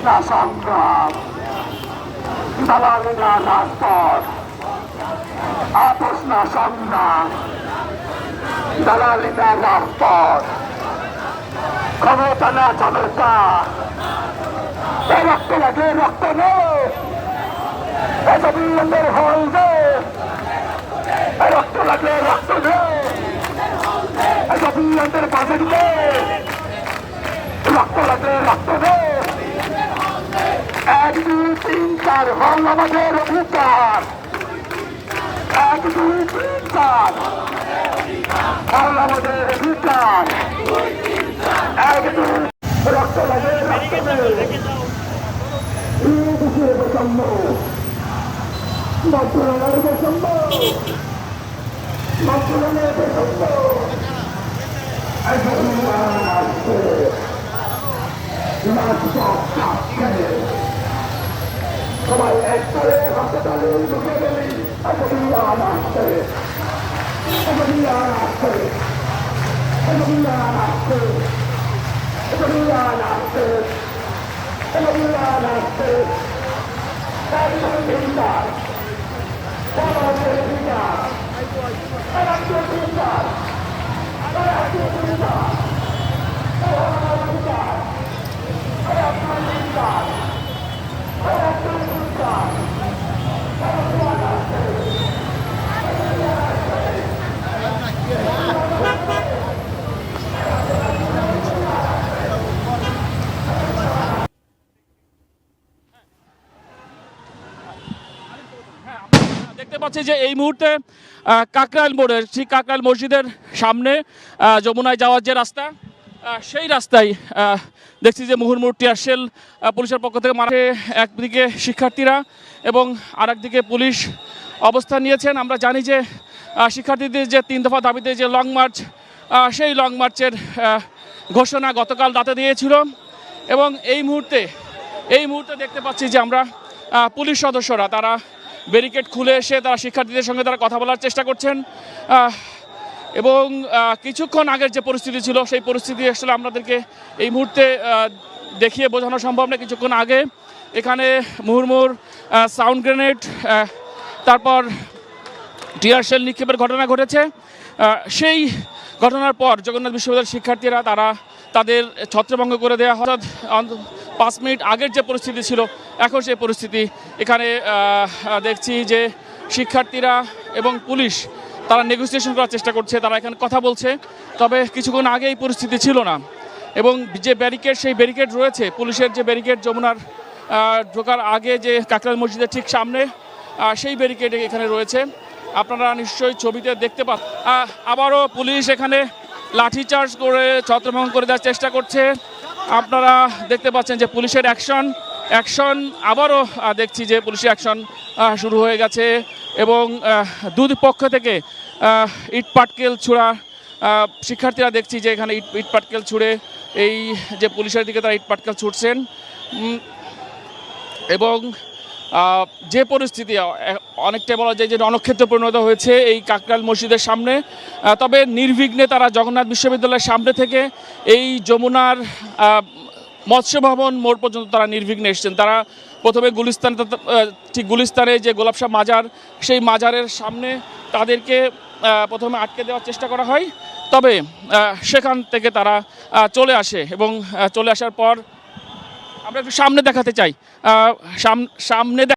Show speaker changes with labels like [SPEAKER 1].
[SPEAKER 1] না সংগ্রাম, দালালি না রাজপথ, আপোষ না সংগ্রাম, দালালি না রাজপথ, ক্ষমতা না জনতা। রক্ত লাগে রক্ত নেই, এসব ইংল্যান্ডের হল দে, রক্ত লাগলে রক্ত নেই, এসব ইংল্যান্ডের বাজেট দে, রক্ত লাগলে রক্ত নেই। 1, 2, 3, 4 হল আমাদের অধিকার, 1, 2, 3, 4 হল আমাদের অধিকার, 1, 2 রক্ত লাগে রক্ত নেই। বৈষম্য, মন্ত্রণালয়ের বৈষম্য, মন্ত্রণালয়ের বৈষম্য, সবাই একবারে হাসপাতালে ঢুকে গেলি আসছে, আসছে,
[SPEAKER 2] দেখতে পাচ্ছি যে এই মুহূর্তে কাকরাইল মোড়ের ঠিক কাকরাইল মসজিদের সামনে যমুনায় যাওয়ার যে রাস্তা, সেই রাস্তায় দেখছি যে মুহুর্মুহু টিয়ার শেল পুলিশের পক্ষ থেকে মারা। একদিকে শিক্ষার্থীরা এবং আরেকদিকে পুলিশ অবস্থান নিয়েছেন। আমরা জানি যে শিক্ষার্থীদের যে 3 দফা দাবিতে যে লং মার্চ, সেই লং মার্চের ঘোষণা গতকাল রাতে দিয়েছিল এবং এই মুহূর্তে দেখতে পাচ্ছি যে আমরা পুলিশ সদস্যরা তারা ব্যারিকেড খুলে এসে তারা শিক্ষার্থীদের সঙ্গে তারা কথা বলার চেষ্টা করছেন এবং কিছুক্ষণ আগের যে পরিস্থিতি ছিল সেই পরিস্থিতি আসলে আপনাদেরকে এই মুহূর্তে দেখিয়ে বোঝানো সম্ভব না। কিছুক্ষণ আগে এখানে মুহুর্মুহুর সাউন্ড গ্রেনেড, তারপর টিয়ার শেল নিক্ষেপের ঘটনা ঘটেছে। সেই ঘটনার পর জগন্নাথ বিশ্ববিদ্যালয়ের শিক্ষার্থীরা তারা তাদের ছত্রভঙ্গ করে দেওয়া হয়। 5 মিনিট আগের যে পরিস্থিতি ছিল এখন সেই পরিস্থিতি এখানে দেখছি যে শিক্ষার্থীরা এবং পুলিশ তারা নেগোসিয়েশন করার চেষ্টা করছে, তারা এখানে কথা বলছে। তবে কিছুক্ষণ আগে এই পরিস্থিতি ছিল না এবং যে ব্যারিকেড সেই ব্যারিকেড রয়েছে, পুলিশের যে ব্যারিকেড যমুনার ঢোকার আগে যে কাকরাইল মসজিদের ঠিক সামনে সেই ব্যারিকেড এখানে রয়েছে। আপনারা নিশ্চয়ই ছবিতে দেখতে পান। আবারও পুলিশ এখানে লাঠিচার্জ করে ছত্রভঙ্গ করে দেওয়ার চেষ্টা করছে। আপনারা দেখতে পাচ্ছেন যে পুলিশের অ্যাকশন আবারও দেখছি যে পুলিশের অ্যাকশন শুরু হয়ে গেছে এবং দুই পক্ষ থেকে ইট পাটকেল ছোড়া শিক্ষার্থীরা দেখছি যে এখানে ইট পাটকেল ছুড়ে এই যে পুলিশের দিকে তারা ইট পাটকেল ছুটছেন এবং যে পরিস্থিতি অনেকটা বলা যায় যে রণক্ষেত্রে পরিণত হয়েছে এই কাকরাইল মসজিদের সামনে। তবে নির্বিঘ্নে তারা জগন্নাথ বিশ্ববিদ্যালয়ের সামনে থেকে এই যমুনার মৎস্য ভবন মোড় পর্যন্ত তারা নির্বিঘ্নে এসেছেন। তারা প্রথমে গুলিস্তানে যে গোলাপ শাহ মাজার, সেই মাজারের সামনে তাদেরকে প্রথমে আটকে দেওয়ার চেষ্টা করা হয়। তবে সেখান থেকে তারা চলে আসে এবং চলে আসার পর আমরা একটু সামনে দেখাতে চাই, সামনে